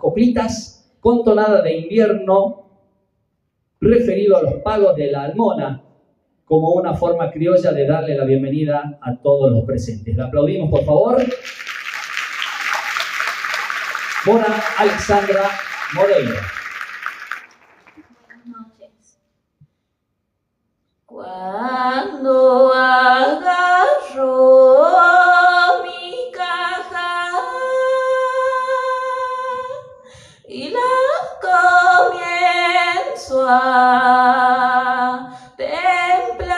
coplitas con tonada de invierno referido a los pagos de la almona, como una forma criolla de darle la bienvenida a todos los presentes. La aplaudimos, por favor. Mora Alexandra Moreira. Buenas noches. Cuando agarro mi caja y la comienzo a templar,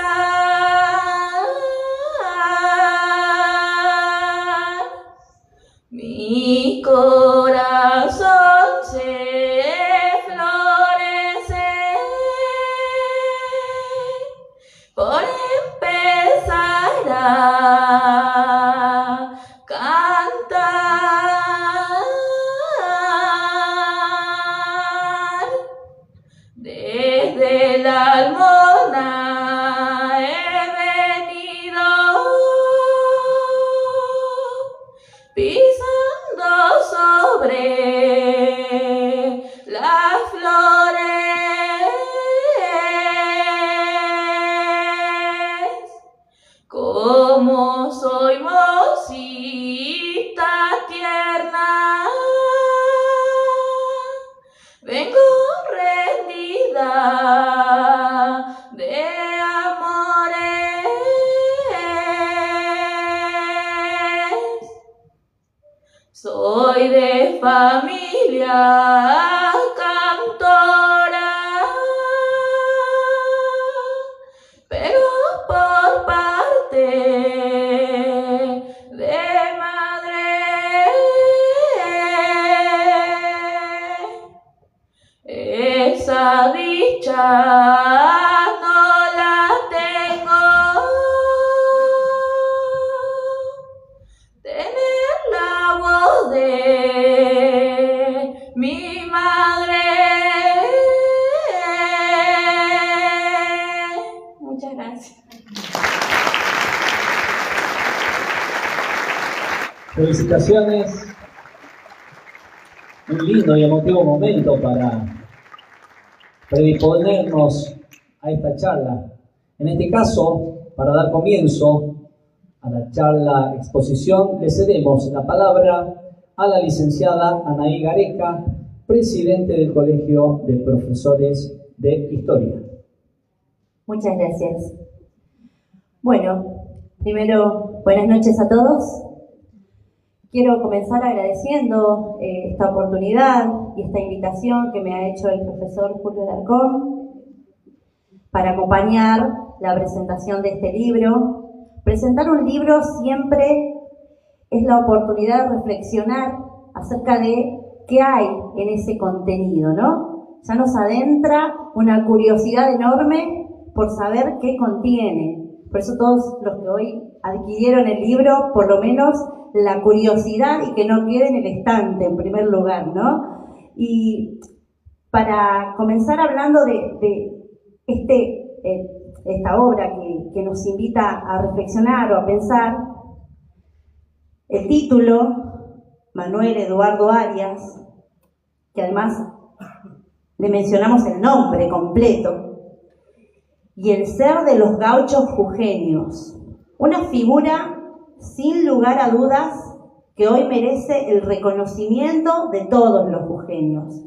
mi corazón se florece por empezar a cantar. Desde la almona he venido pisando sobre las flores, como soy mocita tierna, vengo rendida de amores. Soy de familia cantora, pero por parte de madre. Esa dicha no la tengo, tener la voz de mi madre. Muchas gracias. Felicitaciones. Un lindo y emotivo momento para predisponernos a esta charla. En este caso, para dar comienzo a la charla exposición, le cedemos la palabra a la licenciada Anaí Gareca, presidente del Colegio de Profesores de Historia. Muchas gracias. Bueno, primero, buenas noches a todos. Quiero comenzar agradeciendo esta oportunidad y esta invitación que me ha hecho el profesor Julio Alarcón para acompañar la presentación de este libro. Presentar un libro siempre es la oportunidad de reflexionar acerca de qué hay en ese contenido, ¿no? Ya nos adentra una curiosidad enorme por saber qué contiene. Por eso todos los que hoy adquirieron el libro, por lo menos la curiosidad y que no quede en el estante en primer lugar, ¿no? Y para comenzar hablando de esta obra que nos invita a reflexionar o a pensar, el título, Manuel Eduardo Arias, que además le mencionamos el nombre completo, y el ser de los gauchos jujeños, una figura sin lugar a dudas que hoy merece el reconocimiento de todos los jujeños.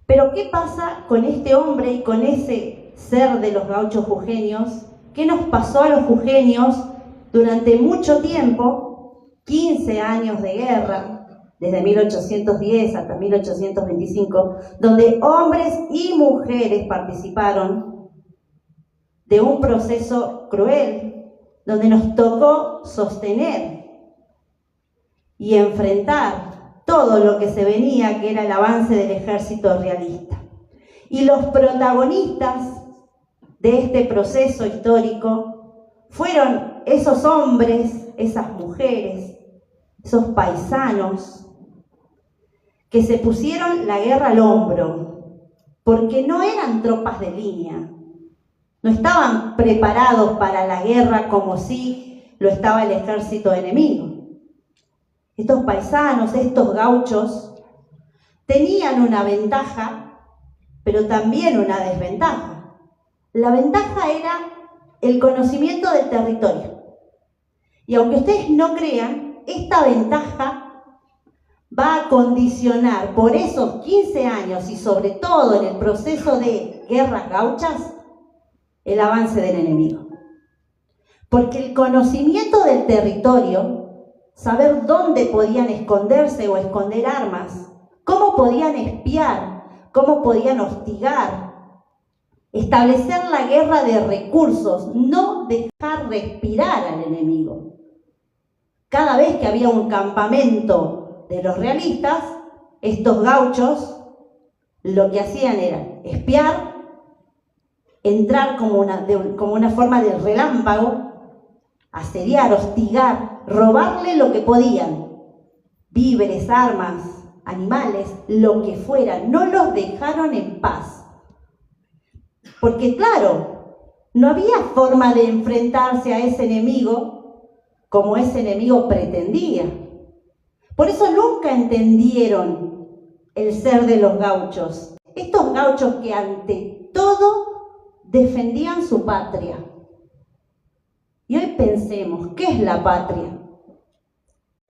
Pero ¿qué pasa con este hombre y con ese ser de los gauchos jujeños? ¿Qué nos pasó a los jujeños durante mucho tiempo? 15 años de guerra, desde 1810 hasta 1825, donde hombres y mujeres participaron de un proceso cruel, donde nos tocó sostener y enfrentar todo lo que se venía, que era el avance del ejército realista. Y los protagonistas de este proceso histórico fueron esos hombres, esas mujeres, esos paisanos que se pusieron la guerra al hombro, porque no eran tropas de línea, no estaban preparados para la guerra como si lo estaba el ejército enemigo. Estos paisanos, estos gauchos, tenían una ventaja, pero también una desventaja. La ventaja era el conocimiento del territorio. Y aunque ustedes no crean, esta ventaja va a condicionar por esos 15 años y sobre todo en el proceso de guerras gauchas, el avance del enemigo. Porque el conocimiento del territorio, saber dónde podían esconderse o esconder armas, cómo podían espiar, cómo podían hostigar, establecer la guerra de recursos, no dejar respirar al enemigo. Cada vez que había un campamento de los realistas, estos gauchos lo que hacían era espiar, entrar como una forma de relámpago, asediar, hostigar, robarle lo que podían, víveres, armas, animales, lo que fuera, no los dejaron en paz. Porque claro, no había forma de enfrentarse a ese enemigo como ese enemigo pretendía. Por eso nunca entendieron el ser de los gauchos. Estos gauchos que ante todo defendían su patria. Y hoy pensemos, ¿qué es la patria?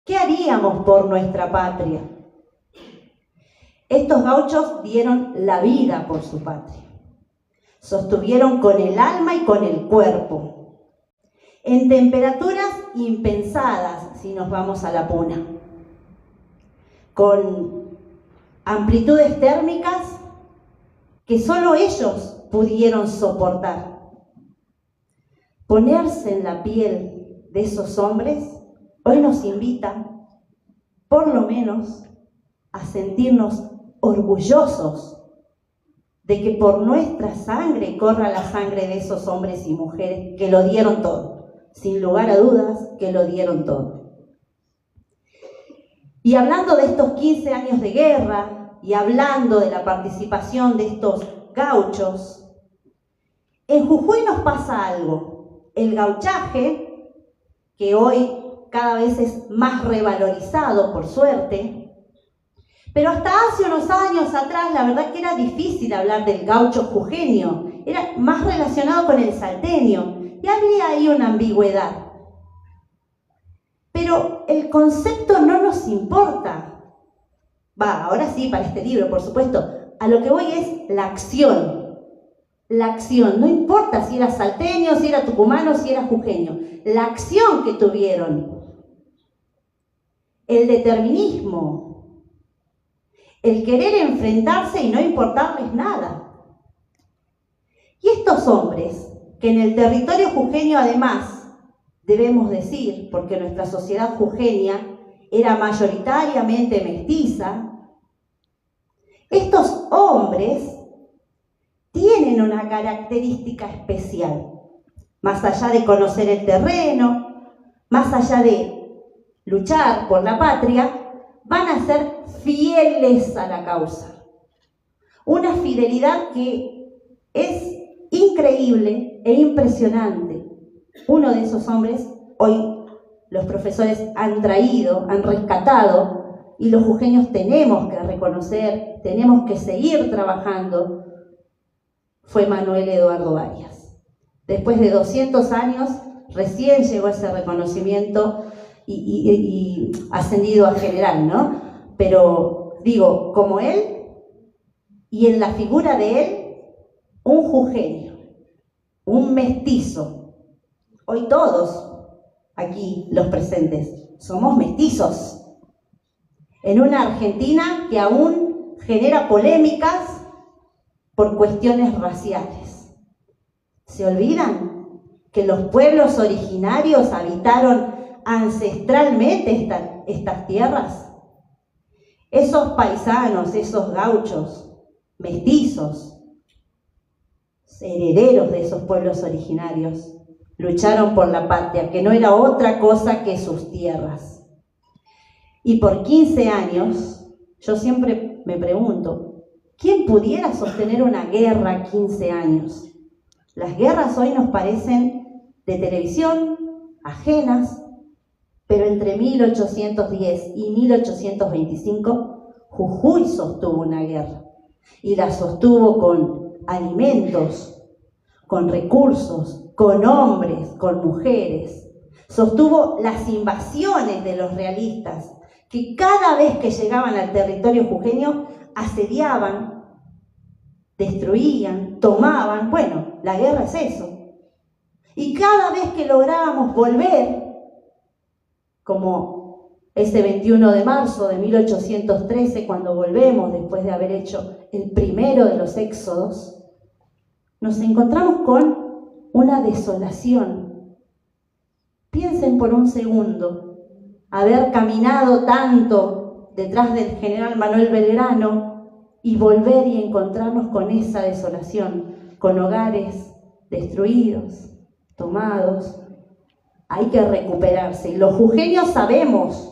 ¿Qué haríamos por nuestra patria? Estos gauchos dieron la vida por su patria. Sostuvieron con el alma y con el cuerpo. En temperaturas impensadas, si nos vamos a la Puna. Con amplitudes térmicas que solo ellos pudieron soportar. Ponerse en la piel de esos hombres hoy nos invita, por lo menos, a sentirnos orgullosos de que por nuestra sangre corra la sangre de esos hombres y mujeres que lo dieron todo, sin lugar a dudas que lo dieron todo. Y hablando de estos 15 años de guerra y hablando de la participación de estos gauchos, en Jujuy nos pasa algo. El gauchaje, que hoy cada vez es más revalorizado, por suerte, pero hasta hace unos años atrás la verdad que era difícil hablar del gaucho jujeño, era más relacionado con el salteño y había ahí una ambigüedad. Pero el concepto no nos importa. Ahora sí, para este libro, por supuesto, a lo que voy es la acción. La acción, no importa si era salteño, si era tucumano, si era jujeño, la acción que tuvieron, el determinismo, el querer enfrentarse y no importarles nada. Y estos hombres, que en el territorio jujeño además, debemos decir, porque nuestra sociedad jujeña era mayoritariamente mestiza, estos hombres tienen una característica especial, más allá de conocer el terreno, más allá de luchar por la patria, van a ser fieles a la causa. Una fidelidad que es increíble e impresionante. Uno de esos hombres, hoy los profesores han rescatado, y los jujeños tenemos que reconocer, tenemos que seguir trabajando, fue Manuel Eduardo Arias. Después de 200 años, recién llegó ese reconocimiento y ascendido a general, ¿no? Pero digo, como él, y en la figura de él, un jujeño, un mestizo. Hoy todos, aquí los presentes, somos mestizos. En una Argentina que aún genera polémicas por cuestiones raciales. ¿Se olvidan que los pueblos originarios habitaron ancestralmente estas tierras? Esos paisanos, esos gauchos, mestizos, herederos de esos pueblos originarios, lucharon por la patria, que no era otra cosa que sus tierras. Y por 15 años, yo siempre me pregunto, ¿quién pudiera sostener una guerra 15 años? Las guerras hoy nos parecen de televisión, ajenas, pero entre 1810 y 1825 Jujuy sostuvo una guerra y la sostuvo con alimentos, con recursos, con hombres, con mujeres. Sostuvo las invasiones de los realistas, que cada vez que llegaban al territorio jujeño asediaban, destruían, tomaban. Bueno, la guerra es eso. Y cada vez que lográbamos volver, como ese 21 de marzo de 1813, cuando volvemos después de haber hecho el primero de los éxodos, nos encontramos con una desolación. Piensen por un segundo, haber caminado tanto detrás del general Manuel Belgrano y volver y encontrarnos con esa desolación, con hogares destruidos, tomados. Hay que recuperarse. Y los jujeños sabemos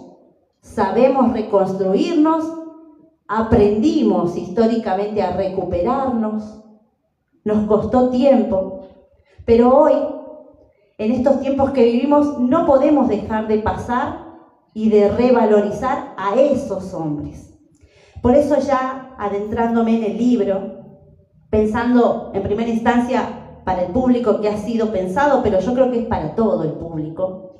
reconstruirnos, aprendimos históricamente a recuperarnos. Nos costó tiempo, pero hoy, en estos tiempos que vivimos, no podemos dejar de pasar y de revalorizar a esos hombres. Por eso, ya adentrándome en el libro, pensando en primera instancia para el público que ha sido pensado, pero yo creo que es para todo el público.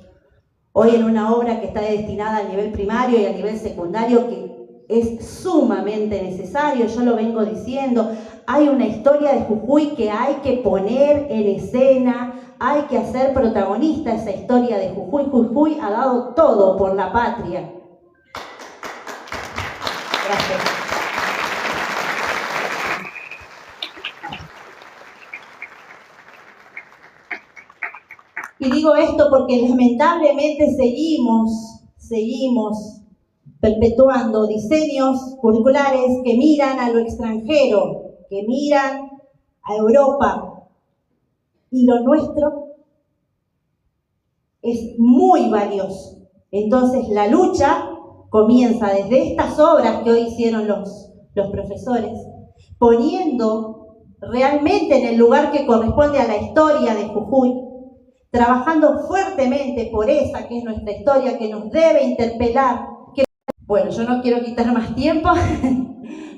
Hoy, en una obra que está destinada al nivel primario y al nivel secundario, que es sumamente necesario, yo lo vengo diciendo, hay una historia de Jujuy que hay que poner en escena, hay que hacer protagonista esa historia de Jujuy. Jujuy ha dado todo por la patria. Gracias. Y digo esto porque lamentablemente seguimos perpetuando diseños curriculares que miran a lo extranjero, que miran a Europa. Y lo nuestro es muy valioso. Entonces la lucha comienza desde estas obras que hoy hicieron los profesores, poniendo realmente en el lugar que corresponde a la historia de Jujuy, trabajando fuertemente por esa que es nuestra historia, que nos debe interpelar. Bueno, yo no quiero quitar más tiempo,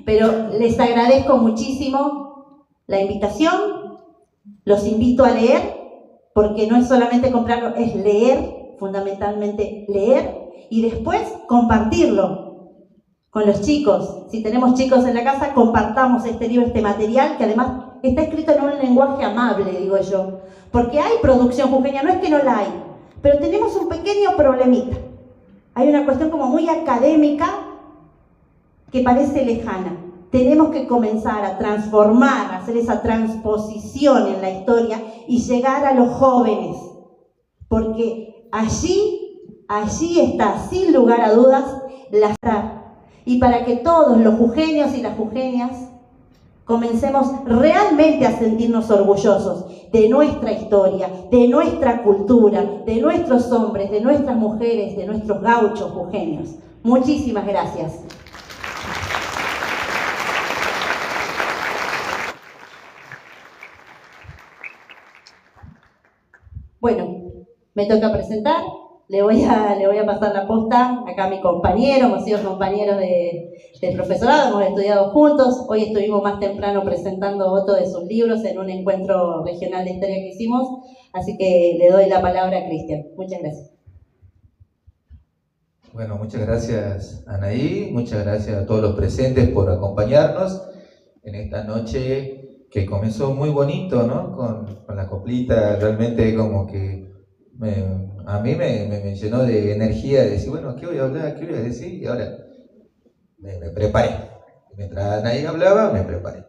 pero les agradezco muchísimo la invitación. Los invito a leer, porque no es solamente comprarlo, es leer, fundamentalmente leer, y después compartirlo con los chicos. Si tenemos chicos en la casa, compartamos este libro, este material, que además está escrito en un lenguaje amable, digo yo, porque hay producción jujeña, no es que no la hay, pero tenemos un pequeño problemita. Hay una cuestión como muy académica que parece lejana. Tenemos que comenzar a transformar, a hacer esa transposición en la historia y llegar a los jóvenes, porque allí está, sin lugar a dudas, la verdad. Y para que todos los jujeños y las jujeñas comencemos realmente a sentirnos orgullosos de nuestra historia, de nuestra cultura, de nuestros hombres, de nuestras mujeres, de nuestros gauchos jujeños. Muchísimas gracias. Bueno, me toca presentar. Le voy a pasar la posta acá a mi compañero. Hemos sido compañeros del profesorado, hemos estudiado juntos. Hoy estuvimos más temprano presentando otro de sus libros en un encuentro regional de historia que hicimos. Así que le doy la palabra a Cristian. Muchas gracias. Bueno, muchas gracias, Anaí. Muchas gracias a todos los presentes por acompañarnos en esta noche que comenzó muy bonito, ¿no? Con la coplita, realmente como que a mí me llenó de energía de decir, bueno, ¿qué voy a hablar? ¿Qué voy a decir? Y ahora me preparé. Mientras nadie hablaba, me preparé.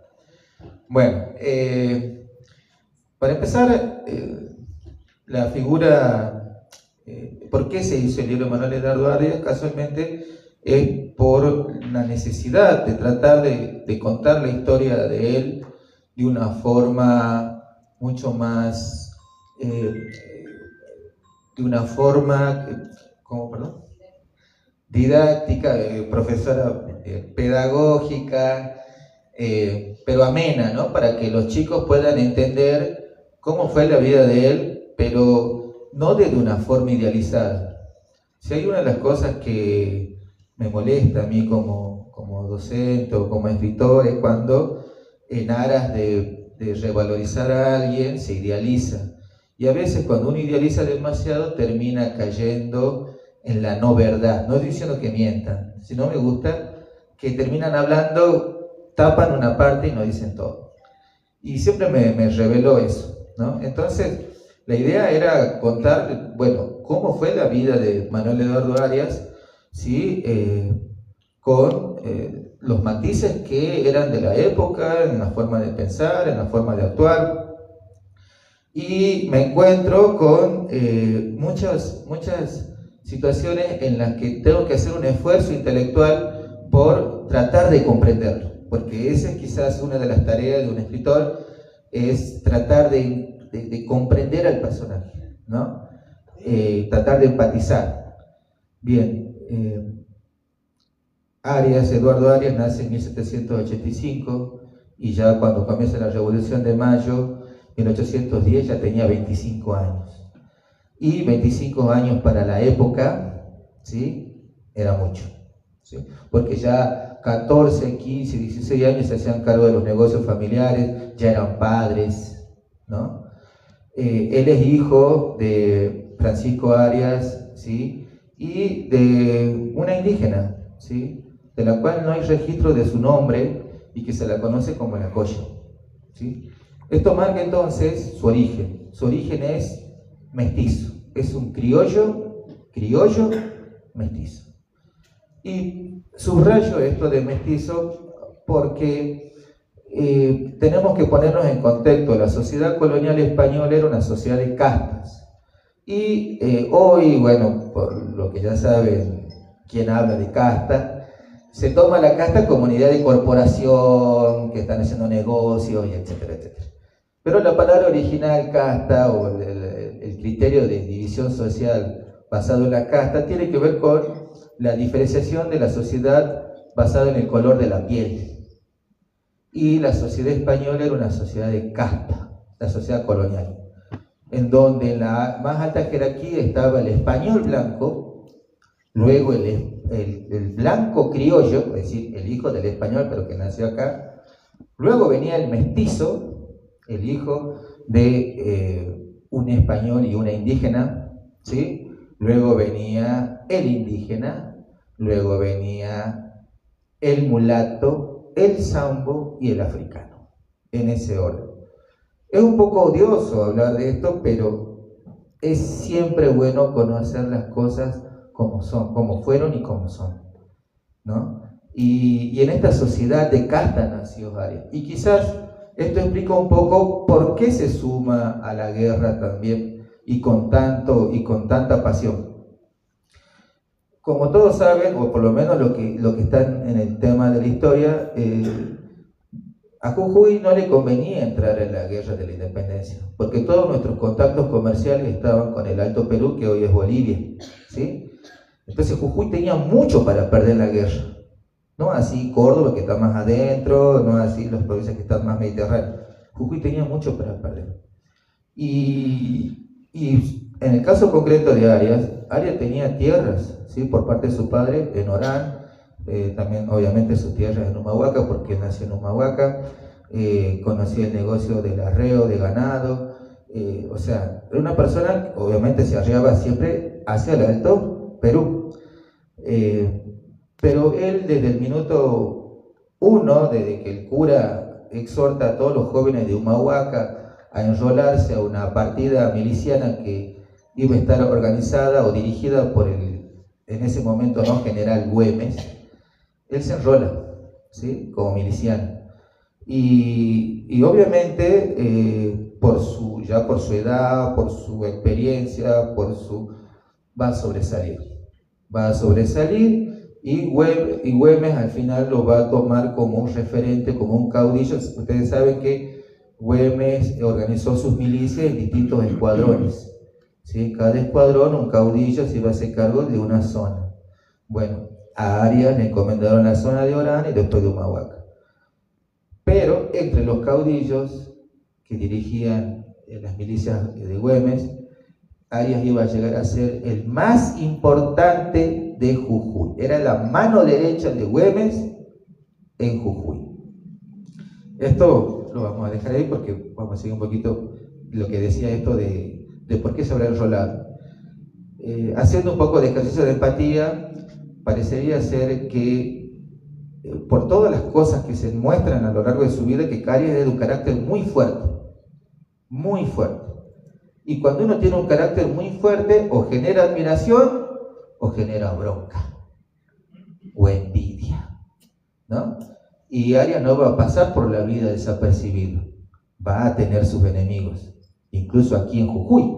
Bueno, para empezar, la figura, ¿por qué se hizo el libro de Manuel Eduardo Arias? Casualmente es por la necesidad de tratar de contar la historia de él de una forma mucho más... de una forma, didáctica, profesora pedagógica, pero amena, ¿no? Para que los chicos puedan entender cómo fue la vida de él, pero no de una forma idealizada. Si hay una de las cosas que me molesta a mí como como docente o como escritor es cuando en aras de revalorizar a alguien se idealiza. Y a veces cuando uno idealiza demasiado termina cayendo en la no verdad. No estoy diciendo que mientan, sino me gusta que terminan hablando, tapan una parte y no dicen todo. Y siempre me reveló eso, ¿no? Entonces, la idea era contar, bueno, cómo fue la vida de Manuel Eduardo Arias, ¿sí? Con los matices que eran de la época, en la forma de pensar, en la forma de actuar. Y me encuentro con muchas situaciones en las que tengo que hacer un esfuerzo intelectual por tratar de comprenderlo, porque esa es quizás una de las tareas de un escritor, es tratar de comprender al personaje, ¿no? Tratar de empatizar. Bien, Eduardo Arias nace en 1785 y ya cuando comienza la Revolución de Mayo, 1810, ya tenía 25 años. Y 25 años para la época, ¿sí? Era mucho, ¿sí? Porque ya 14, 15, 16 años se hacían cargo de los negocios familiares, ya eran padres, ¿no? Él es hijo de Francisco Arias, ¿sí? Y de una indígena, ¿sí? De la cual no hay registro de su nombre y que se la conoce como la Coya, ¿sí? Esto marca entonces su origen. Su origen es mestizo, es un criollo mestizo. Y subrayo esto de mestizo porque tenemos que ponernos en contexto. La sociedad colonial española era una sociedad de castas. Y hoy, bueno, por lo que ya saben, quien habla de casta, se toma la casta como una idea de corporación, que están haciendo negocios, y etcétera, etcétera. Pero la palabra original, casta, o el criterio de división social basado en la casta, tiene que ver con la diferenciación de la sociedad basada en el color de la piel. Y la sociedad española era una sociedad de casta, la sociedad colonial, en donde en la más alta jerarquía estaba el español blanco, luego el blanco criollo, es decir, el hijo del español pero que nació acá, luego venía el mestizo, el hijo de un español y una indígena, ¿sí? Luego venía el indígena, luego venía el mulato, el sambo y el africano, en ese orden. Es un poco odioso hablar de esto, pero es siempre bueno conocer las cosas como son, como fueron y como son, ¿no? Y en esta sociedad de casta nació Arias. Y quizás esto explica un poco por qué se suma a la guerra también y con tanta pasión. Como todos saben, o por lo menos lo que están en el tema de la historia, a Jujuy no le convenía entrar en la guerra de la independencia, porque todos nuestros contactos comerciales estaban con el Alto Perú, que hoy es Bolivia, ¿sí? Entonces Jujuy tenía mucho para perder la guerra. No así Córdoba, que está más adentro, no así las provincias que están más mediterráneas. Jujuy tenía mucho para perder. Y en el caso concreto de Arias tenía tierras, ¿sí? Por parte de su padre en Orán, también obviamente sus tierras en Humahuaca, porque nació en Humahuaca, conocía el negocio del arreo, de ganado, o sea, era una persona que obviamente se arriaba siempre hacia el Alto Perú. Pero él desde el minuto 1, desde que el cura exhorta a todos los jóvenes de Humahuaca a enrolarse a una partida miliciana que iba a estar organizada o dirigida por en ese momento, ¿no?, general Güemes, él se enrola, ¿sí?, como miliciano. Y obviamente por su edad, por su experiencia, va a sobresalir. Y Güemes al final lo va a tomar como un referente, como un caudillo. Ustedes saben que Güemes organizó sus milicias en distintos escuadrones, ¿sí? Cada escuadrón, un caudillo se iba a hacer cargo de una zona. Bueno, a Arias le encomendaron la zona de Orán y después de Humahuaca. Pero entre los caudillos que dirigían las milicias de Güemes, Arias iba a llegar a ser el más importante de Jujuy. Era la mano derecha de Güemes en Jujuy. Esto lo vamos a dejar ahí porque vamos a seguir un poquito lo que decía esto de por qué se habrá enrolado. Haciendo un poco de ejercicio de empatía, parecería ser que por todas las cosas que se muestran a lo largo de su vida, que Arias es de un carácter muy fuerte, muy fuerte. Y cuando uno tiene un carácter muy fuerte, o genera admiración o genera bronca o envidia, ¿no? Y Arias no va a pasar por la vida desapercibido, va a tener sus enemigos, incluso aquí en Jujuy.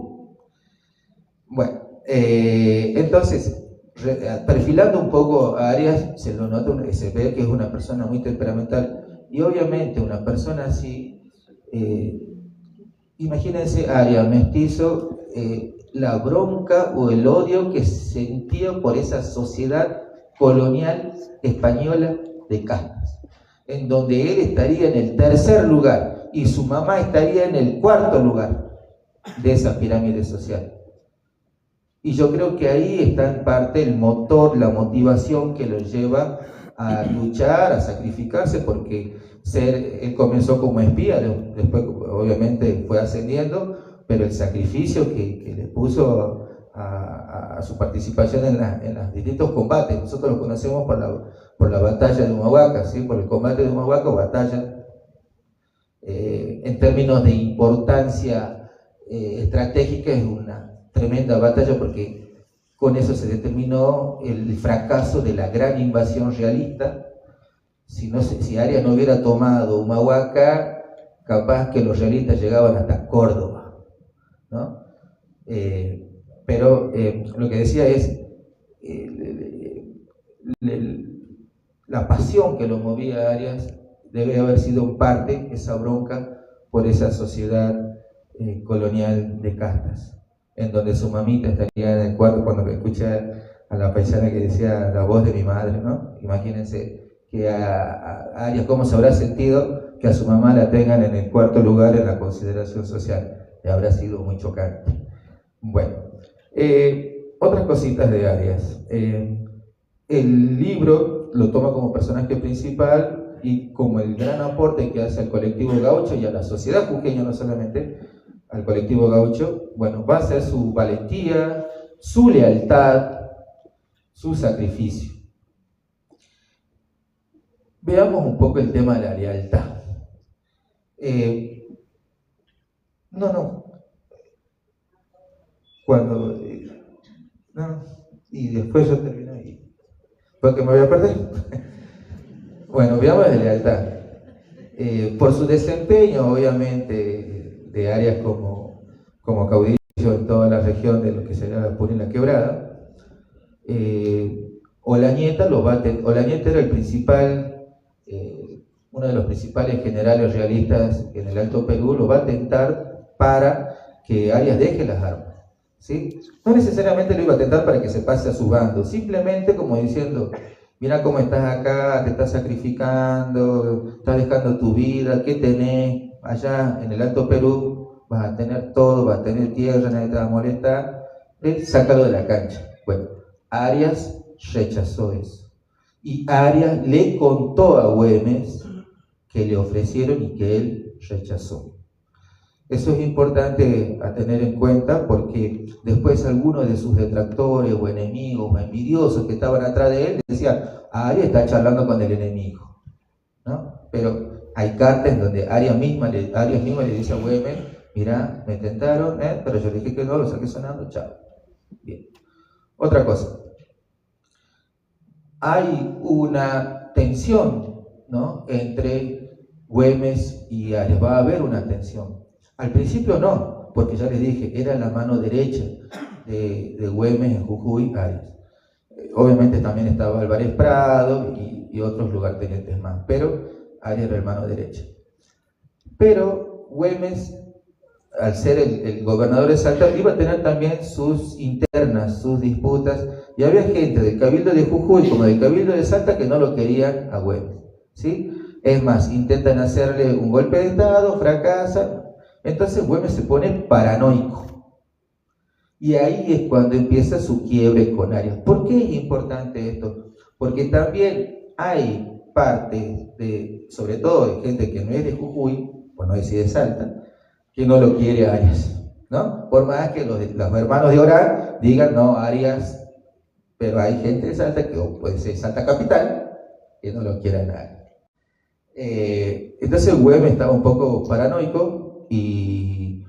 Bueno, entonces, perfilando un poco a Arias, se lo nota, se ve que es una persona muy temperamental, y obviamente una persona así, imagínense Arias, mestizo, la bronca o el odio que sentía por esa sociedad colonial española de castas, en donde él estaría en el tercer lugar y su mamá estaría en el cuarto lugar de esa pirámide social. Y yo creo que ahí está en parte el motor, la motivación que lo lleva a luchar, a sacrificarse, porque él comenzó como espía, después obviamente fue ascendiendo, pero el sacrificio que le puso a su participación en los distintos combates, nosotros lo conocemos por la batalla de Humahuaca, ¿sí? Por el combate de Humahuaca, batalla en términos de importancia estratégica, es una tremenda batalla, porque con eso se determinó el fracaso de la gran invasión realista. Si Arias no hubiera tomado Humahuaca, capaz que los realistas llegaban hasta Córdoba, ¿no? Pero lo que decía es la pasión que lo movía a Arias debe haber sido en parte esa bronca por esa sociedad colonial de castas, en donde su mamita estaría en el cuarto cuando escucha a la paisana que decía la voz de mi madre, ¿no? Imagínense que a Arias cómo se habrá sentido que a su mamá la tengan en el cuarto lugar en la consideración social. Le habrá sido muy chocante. Bueno, otras cositas de Arias. El libro lo toma como personaje principal y como el gran aporte que hace al colectivo gaucho y a la sociedad jujeña, no solamente al colectivo gaucho, bueno, va a ser su valentía, su lealtad, su sacrificio. Veamos un poco el tema de la lealtad. Y después yo termino ahí, porque me voy a perder. Bueno, veamos la lealtad. Por su desempeño, obviamente, de Arias como caudillo en toda la región de lo que sería la Puna y la Quebrada, Olañeta era el principal, uno de los principales generales realistas en el Alto Perú, lo va a tentar para que Arias deje las armas, ¿sí? No necesariamente lo iba a tentar para que se pase a su bando, simplemente como diciendo: mira cómo estás acá, te estás sacrificando, estás dejando tu vida, ¿qué tenés? Allá en el Alto Perú vas a tener todo, vas a tener tierra, nadie te va a molestar, sácalo de la cancha. Bueno, Arias rechazó eso. Y Arias le contó a Güemes que le ofrecieron y que él rechazó. Eso es importante a tener en cuenta, porque después algunos de sus detractores o enemigos o envidiosos que estaban atrás de él decían: Arias está charlando con el enemigo, ¿no? Pero hay cartas en donde Arias misma le dice a Güemes: mira, me tentaron, pero yo dije que no, lo saqué sonando, chao. Bien. Otra cosa, hay una tensión, ¿no?, entre Güemes y Arias. Va a haber una tensión. Al principio no, porque ya les dije, era la mano derecha de Güemes en Jujuy, Arias. Obviamente también estaba Álvarez Prado y otros lugartenientes más, pero Arias era el mano derecha. Pero Güemes, al ser el gobernador de Salta, iba a tener también sus internas, sus disputas, y había gente del Cabildo de Jujuy como del Cabildo de Salta que no lo querían a Güemes, ¿sí? Es más, intentan hacerle un golpe de estado, fracasan. Entonces Güemes se pone paranoico. Y ahí es cuando empieza su quiebre con Arias. ¿Por qué es importante esto? Porque también hay parte de, sobre todo de gente que no es de Jujuy, por no decir de Salta, que no lo quiere Arias, ¿no? Por más que los hermanos de Orán digan, no, Arias, pero hay gente de Salta, que puede ser Salta Capital, que no lo quiere a nadie. Entonces Güemes estaba un poco paranoico y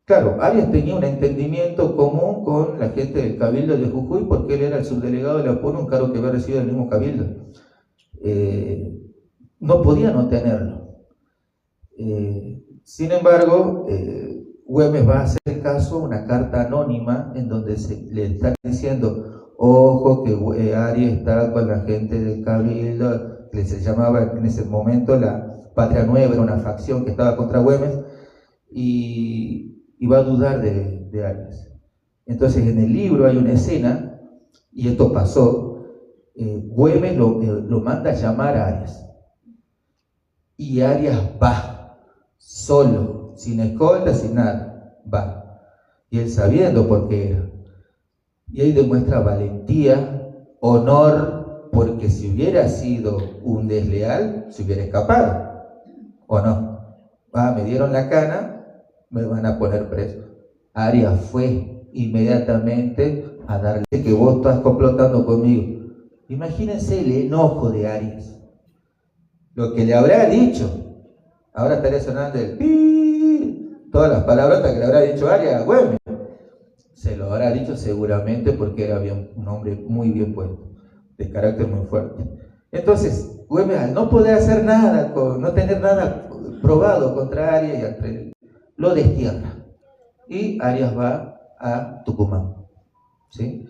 claro, Arias tenía un entendimiento común con la gente del Cabildo de Jujuy porque él era el subdelegado de la PUN, un cargo que había recibido el mismo Cabildo. No podía no tenerlo. Sin embargo, Güemes va a hacer caso a una carta anónima en donde le está diciendo, ojo que Arias está con la gente del Cabildo, que se llamaba en ese momento la Patria Nueva, era una facción que estaba contra Güemes, y va a dudar de Arias. Entonces en el libro hay una escena, y esto pasó, Güemes lo manda a llamar a Arias, y Arias va, solo, sin escolta, sin nada, va, y él sabiendo por qué era, y ahí demuestra valentía, honor, porque si hubiera sido un desleal, se hubiera escapado, ¿o no? Me dieron la cana, me van a poner preso. Arias fue inmediatamente a darle que vos estás complotando conmigo. Imagínense el enojo de Arias, lo que le habrá dicho. Ahora estaría sonando el pi, todas las palabrotas que le habrá dicho Arias a Güemes. Se lo habrá dicho seguramente porque era un hombre muy bien puesto, de carácter muy fuerte. Entonces, Güemes, al no poder hacer nada, no tener nada probado contra Arias, lo destierra. Y Arias va a Tucumán, ¿sí?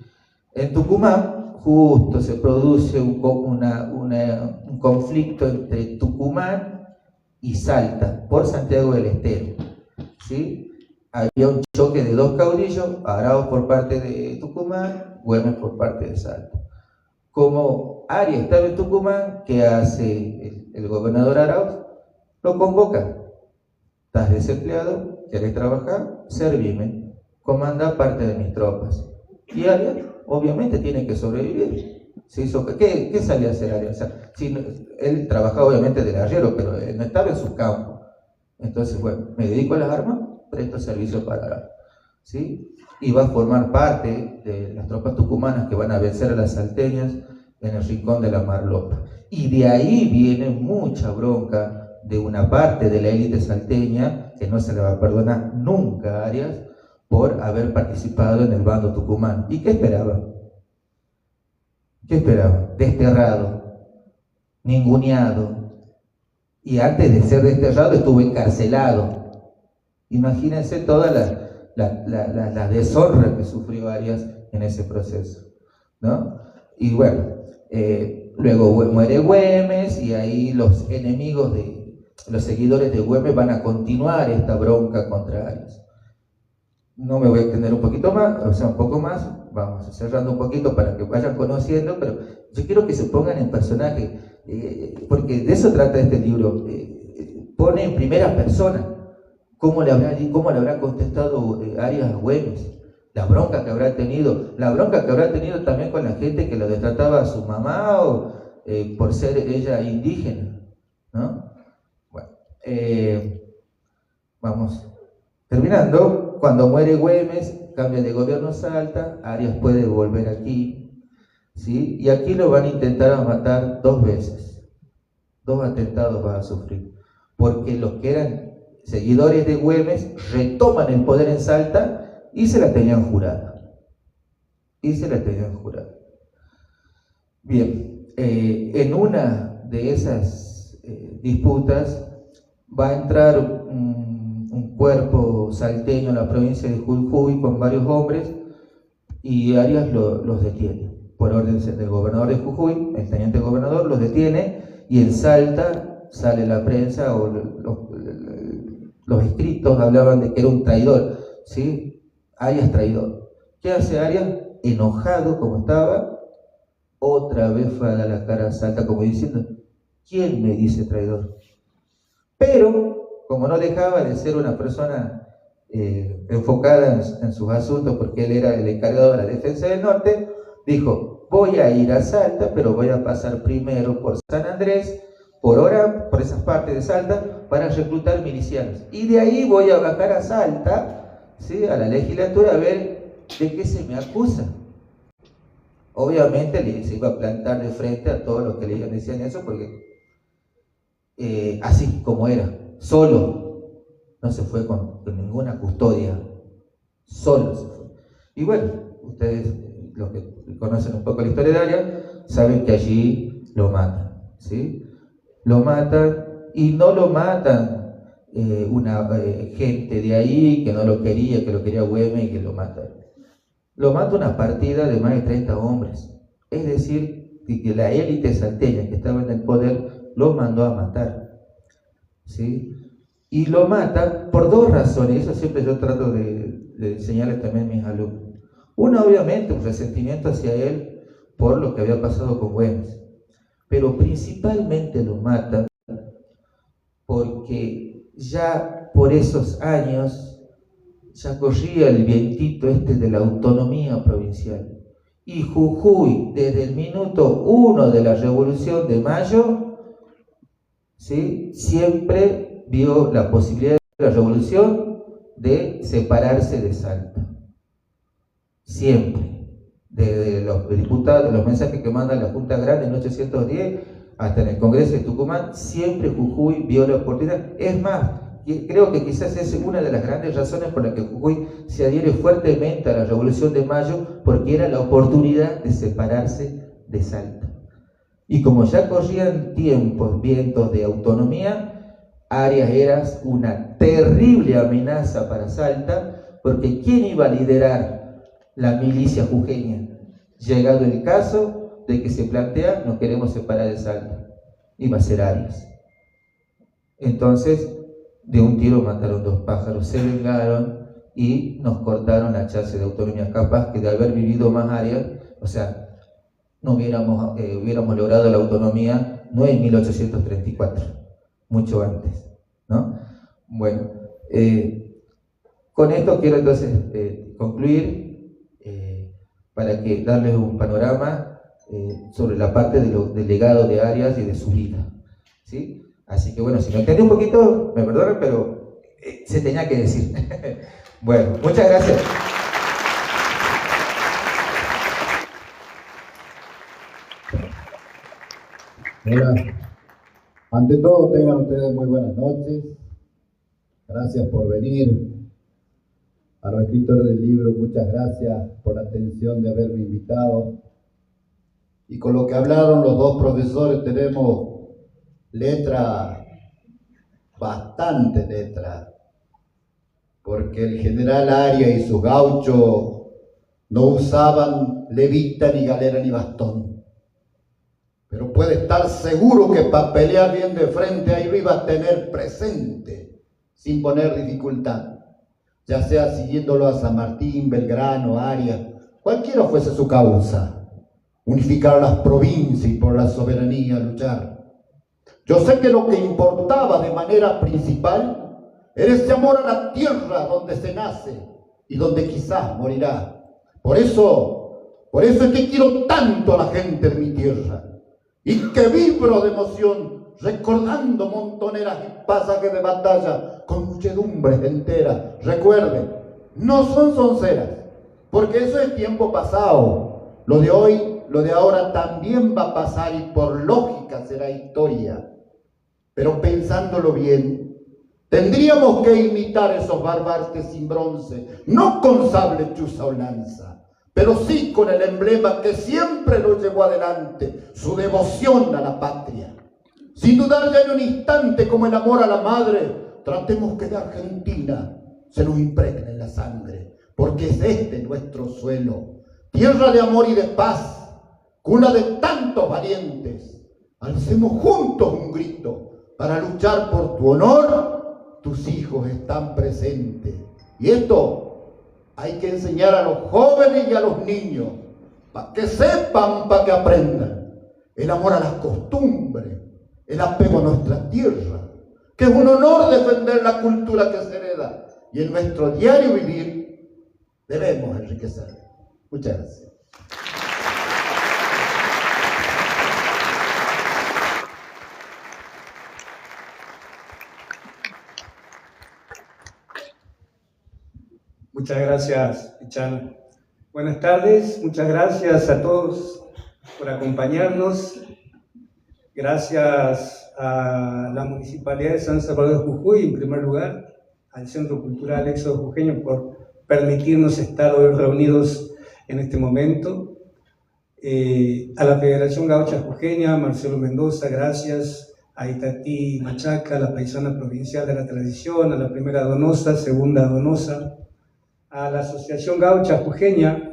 En Tucumán justo se produce un conflicto entre Tucumán y Salta, por Santiago del Estero, ¿sí? Había un choque de dos caudillos, Arauz por parte de Tucumán, Güemes por parte de Salta. Como Arias estaba en Tucumán, ¿qué hace el gobernador Arauz? Lo convoca. Estás desempleado, querés trabajar, servime, comanda parte de mis tropas. Y Arias, obviamente, tiene que sobrevivir. ¿Qué salía a hacer Arias? O sea, él trabajaba obviamente del arriero, pero él no estaba en su campo. Entonces, bueno, me dedico a las armas, presto servicio para Arauz, ¿sí? Y va a formar parte de las tropas tucumanas que van a vencer a las salteñas en el rincón de la Marlopa. Y de ahí viene mucha bronca de una parte de la élite salteña que no se le va a perdonar nunca a Arias por haber participado en el bando tucumano. ¿Y qué esperaban? ¿Qué esperaban? Desterrado, ninguneado, y antes de ser desterrado estuvo encarcelado. Imagínense toda la deshonra que sufrió Arias en ese proceso, ¿no? Y bueno, luego muere Güemes, y ahí los enemigos los seguidores de Güemes van a continuar esta bronca contra Arias. No me voy a extender un poquito más, o sea, un poco más, vamos cerrando un poquito para que vayan conociendo, pero yo quiero que se pongan en personaje, porque de eso trata este libro. Pone en primera persona cómo le habrá contestado Arias a Güemes, la bronca que habrá tenido también con la gente que lo detrataba a su mamá o por ser ella indígena, ¿no? Bueno, vamos terminando. Cuando muere Güemes, cambia de gobierno Salta, Arias puede volver aquí, ¿sí? Y aquí lo van a intentar matar 2 veces. 2 atentados va a sufrir, porque los que eran seguidores de Güemes retoman el poder en Salta y se la tenían jurada. Bien, en una de esas disputas va a entrar un cuerpo salteño en la provincia de Jujuy con varios hombres, y Arias los detiene. Por orden del gobernador de Jujuy, el teniente gobernador los detiene, y en Salta sale la prensa, o los escritos hablaban de que era un traidor, ¿sí? Arias traidor. ¿Qué hace Arias? Enojado como estaba, otra vez fue a dar la cara a Salta como diciendo, ¿quién me dice traidor? Pero como no dejaba de ser una persona enfocada en sus asuntos, porque él era el encargado de la defensa del norte, dijo, voy a ir a Salta, pero voy a pasar primero por San Andrés, por Orán, por esas partes de Salta, para reclutar milicianos. Y de ahí voy a bajar a Salta, ¿sí?, a la legislatura, a ver de qué se me acusa. Obviamente se iba a plantar de frente a todos los que le decían eso, porque así como era, solo, no se fue con ninguna custodia, solo se fue. Y bueno, ustedes, los que conocen un poco la historia de Arias, saben que allí lo matan, ¿sí? Lo matan, y no lo matan una gente de ahí que no lo quería, que lo quería Güemes y que lo mata. Lo mata una partida de más de 30 hombres. Es decir, que la élite salteña que estaba en el poder lo mandó a matar, ¿sí? Y lo mata por dos razones. Eso siempre yo trato de enseñarles también a mis alumnos. Una, obviamente, un resentimiento hacia él por lo que había pasado con Güemes. Pero principalmente lo matan porque ya por esos años ya corría el vientito de la autonomía provincial. Y Jujuy, desde el minuto 1 de la Revolución de Mayo, ¿sí?, siempre vio la posibilidad de la revolución de separarse de Salta. Siempre. Desde los diputados, los mensajes que manda la Junta Grande en 1810 hasta en el Congreso de Tucumán, siempre Jujuy vio la oportunidad. Es más, creo que quizás es una de las grandes razones por las que Jujuy se adhiere fuertemente a la Revolución de Mayo, porque era la oportunidad de separarse de Salta. Y como ya corrían vientos de autonomía, Arias era una terrible amenaza para Salta, porque ¿quién iba a liderar la milicia jujeña? Llegado el caso de que se plantea, nos queremos separar de Salta, iba a ser Arias. Entonces, de un tiro mataron dos pájaros, se vengaron y nos cortaron la chance de autonomía. Capaz que de haber vivido más Arias, o sea, no hubiéramos logrado la autonomía no en 1834, mucho antes, ¿no? Bueno, con esto quiero entonces concluir, para que darles un panorama sobre la parte del legado de Arias y de su vida, ¿sí? Así que bueno, si me entendí un poquito, me perdonen, pero se tenía que decir. Bueno, muchas gracias. Hola. Ante todo, tengan ustedes muy buenas noches. Gracias por venir. A los escritores del libro, muchas gracias por la atención de haberme invitado. Y con lo que hablaron los dos profesores, tenemos letra, bastante letra, porque el general Arias y sus gauchos no usaban levita, ni galera, ni bastón. Pero puede estar seguro que para pelear bien de frente ahí lo iba a tener presente, sin poner dificultad. Ya sea siguiéndolo a San Martín, Belgrano, Arias, cualquiera fuese su causa, unificar las provincias y por la soberanía luchar. Yo sé que lo que importaba de manera principal era ese amor a la tierra donde se nace y donde quizás morirá. Por eso es que quiero tanto a la gente de mi tierra y que vibro de emoción recordando montoneras y pasajes de batalla con muchedumbres enteras. Recuerden, no son sonceras, porque eso es tiempo pasado. Lo de hoy, lo de ahora también va a pasar y por lógica será historia. Pero pensándolo bien, tendríamos que imitar esos barbares sin bronce, no con sable, chuza o lanza, pero sí con el emblema que siempre lo llevó adelante, su devoción a la patria. Sin dudar ya en un instante, como el amor a la madre, tratemos que de Argentina se nos impregne en la sangre, porque es este nuestro suelo, tierra de amor y de paz, cuna de tantos valientes. Alcemos juntos un grito para luchar por tu honor. Tus hijos están presentes. Y esto hay que enseñar a los jóvenes y a los niños, para que sepan, para que aprendan. El amor a las costumbres, el apego a nuestra tierra, que es un honor defender la cultura que se hereda, y en nuestro diario vivir debemos enriquecer. Muchas gracias. Muchas gracias, Pichana. Buenas tardes, muchas gracias a todos por acompañarnos. Gracias a la Municipalidad de San Salvador de Jujuy, en primer lugar, al Centro Cultural Éxodo Jujeño por permitirnos estar hoy reunidos en este momento. A la Federación Gaucha Jujeña, Marcelo Mendoza, gracias. A Itatí Machaca, la paisana provincial de la tradición, a la primera donosa, segunda donosa, a la Asociación Gaucha Jujeña,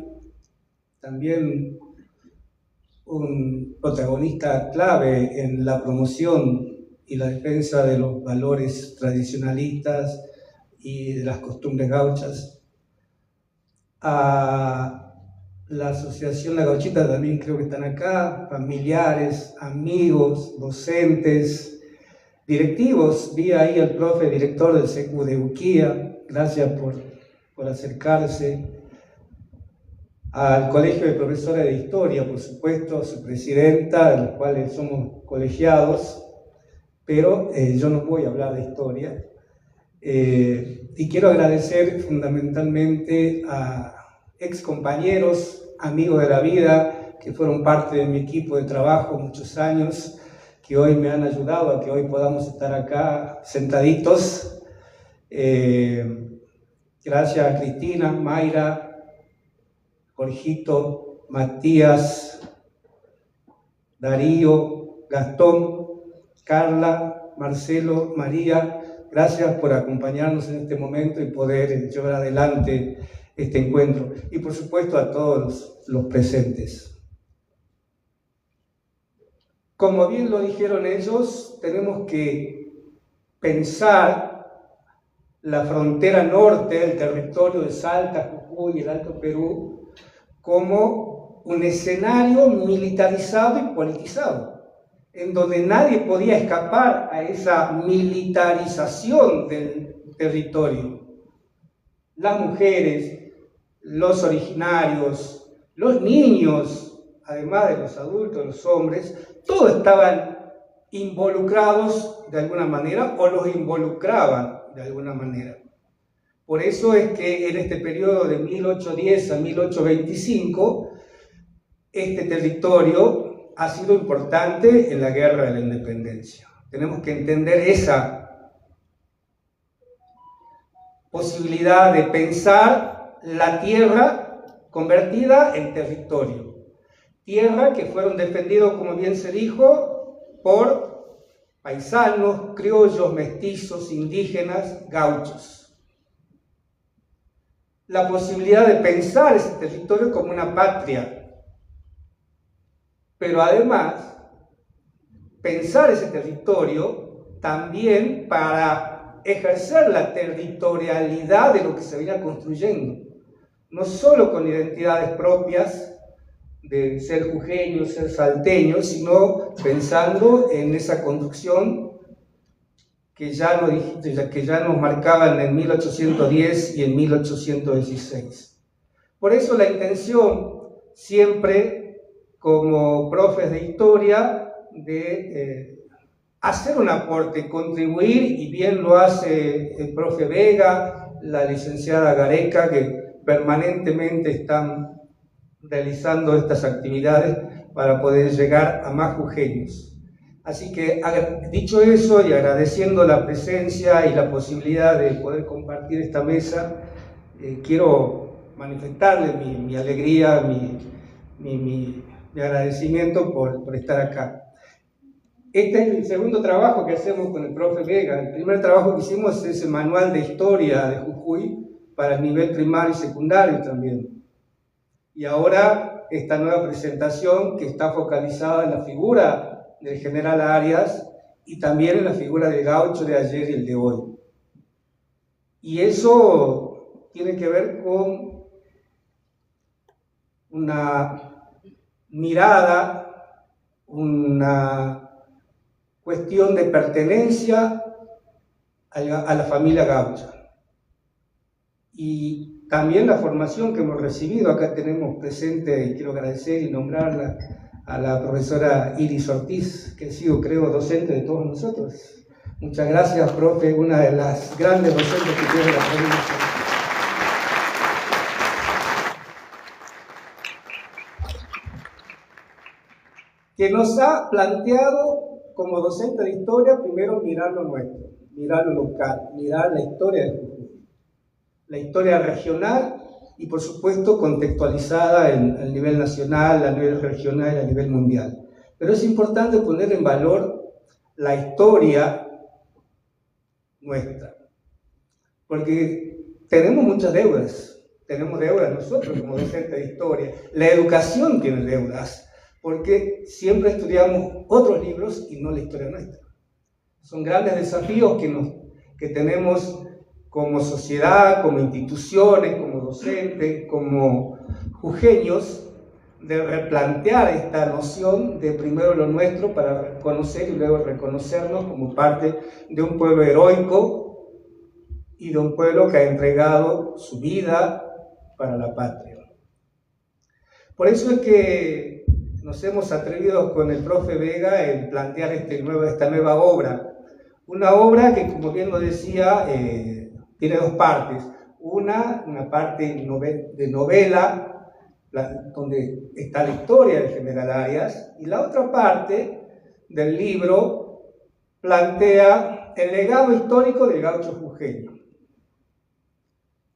también un protagonista clave en la promoción y la defensa de los valores tradicionalistas y de las costumbres gauchas. A la Asociación La Gauchita también creo que están acá, familiares, amigos, docentes, directivos. Vi ahí al profe director del CECU de Uquía, gracias por acercarse. Al Colegio de Profesores de Historia, por supuesto, a su presidenta, de los cuales somos colegiados, pero yo no voy a hablar de historia. Y quiero agradecer fundamentalmente a ex compañeros, amigos de la vida, que fueron parte de mi equipo de trabajo muchos años, que hoy me han ayudado a que hoy podamos estar acá sentaditos. Gracias a Cristina, Mayra, Jorgito, Matías, Darío, Gastón, Carla, Marcelo, María. Gracias por acompañarnos en este momento y poder llevar adelante este encuentro, y por supuesto a todos los presentes. Como bien lo dijeron ellos, tenemos que pensar la frontera norte del territorio de Salta, Jujuy y el Alto Perú como un escenario militarizado y politizado, en donde nadie podía escapar a esa militarización del territorio. Las mujeres, los originarios, los niños, además de los adultos, los hombres, todos estaban involucrados de alguna manera o los involucraban de alguna manera. Por eso es que en este periodo de 1810 a 1825, este territorio ha sido importante en la Guerra de la Independencia. Tenemos que entender esa posibilidad de pensar la tierra convertida en territorio. Tierra que fueron defendidos, como bien se dijo, por paisanos, criollos, mestizos, indígenas, gauchos. La posibilidad de pensar ese territorio como una patria, pero además pensar ese territorio también para ejercer la territorialidad de lo que se venía construyendo, no solo con identidades propias de ser jujeño, ser salteño, sino pensando en esa construcción que ya nos marcaban en 1810 y en 1816. Por eso la intención siempre, como profes de historia, de hacer un aporte, contribuir, y bien lo hace el profe Vega, la licenciada Gareca, que permanentemente están realizando estas actividades para poder llegar a más jujeños. Así que, dicho eso y agradeciendo la presencia y la posibilidad de poder compartir esta mesa, quiero manifestarles mi alegría, mi agradecimiento por estar acá. Este es el segundo trabajo que hacemos con el profe Vega. El primer trabajo que hicimos es el manual de historia de Jujuy para el nivel primario y secundario también. Y ahora esta nueva presentación que está focalizada en la figura del general Arias y también en la figura del gaucho de ayer y el de hoy. Y eso tiene que ver con una mirada, una cuestión de pertenencia a la familia gaucha. Y también la formación que hemos recibido. Acá tenemos presente, y quiero agradecer y nombrarla, a la profesora Iris Ortiz, que ha sido, creo, docente de todos nosotros. Muchas gracias, profe, una de las grandes docentes que tiene la provincia. que nos ha planteado como docente de historia primero mirar lo nuestro, mirar lo local, mirar la historia de Jujuy, la historia regional y por supuesto contextualizada a nivel nacional, a nivel regional y a nivel mundial. Pero es importante poner en valor la historia nuestra, porque tenemos muchas deudas. Tenemos deudas nosotros como docentes de historia. La educación tiene deudas, porque siempre estudiamos otros libros y no la historia nuestra. Son grandes desafíos que tenemos como sociedad, como instituciones, como docentes, como jujeños, de replantear esta noción de primero lo nuestro para reconocer y luego reconocernos como parte de un pueblo heroico y de un pueblo que ha entregado su vida para la patria. Por eso es que nos hemos atrevido con el profe Vega en plantear esta nueva obra. Una obra que, como bien lo decía, tiene dos partes. Una parte de novela, donde está la historia del general Arias, y la otra parte del libro plantea el legado histórico del gaucho jujeño.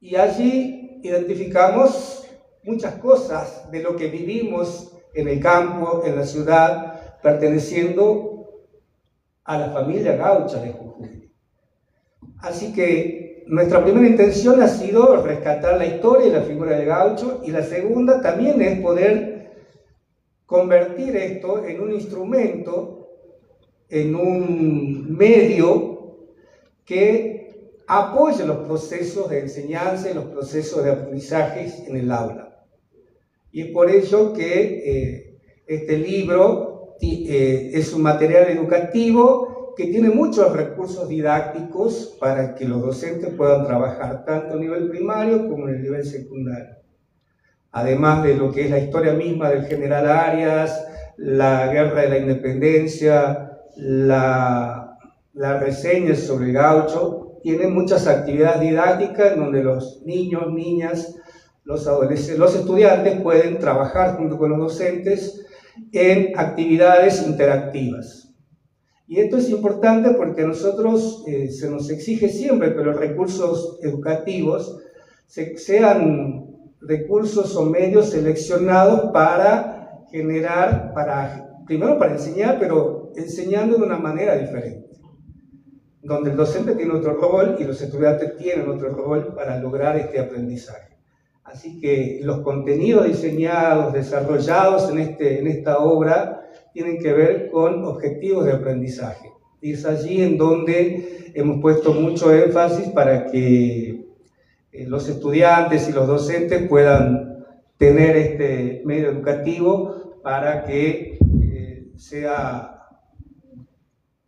Y allí identificamos muchas cosas de lo que vivimos en el campo, en la ciudad, perteneciendo a la familia gaucha de Jujuy. Así que nuestra primera intención ha sido rescatar la historia y la figura del gaucho, y la segunda también es poder convertir esto en un instrumento, en un medio que apoye los procesos de enseñanza y los procesos de aprendizaje en el aula. Y es por ello que este libro es un material educativo que tiene muchos recursos didácticos para que los docentes puedan trabajar tanto a nivel primario como en el nivel secundario. Además de lo que es la historia misma del general Arias, la guerra de la independencia, la reseña sobre el gaucho, tiene muchas actividades didácticas en donde los niños, niñas, los adolescentes, los estudiantes pueden trabajar junto con los docentes en actividades interactivas. Y esto es importante porque a nosotros se nos exige siempre que los recursos educativos sean recursos o medios seleccionados para generar, primero para enseñar, pero enseñando de una manera diferente, donde el docente tiene otro rol y los estudiantes tienen otro rol para lograr este aprendizaje. Así que los contenidos diseñados, desarrollados en esta obra, tienen que ver con objetivos de aprendizaje. Y es allí en donde hemos puesto mucho énfasis para que los estudiantes y los docentes puedan tener este medio educativo para que sea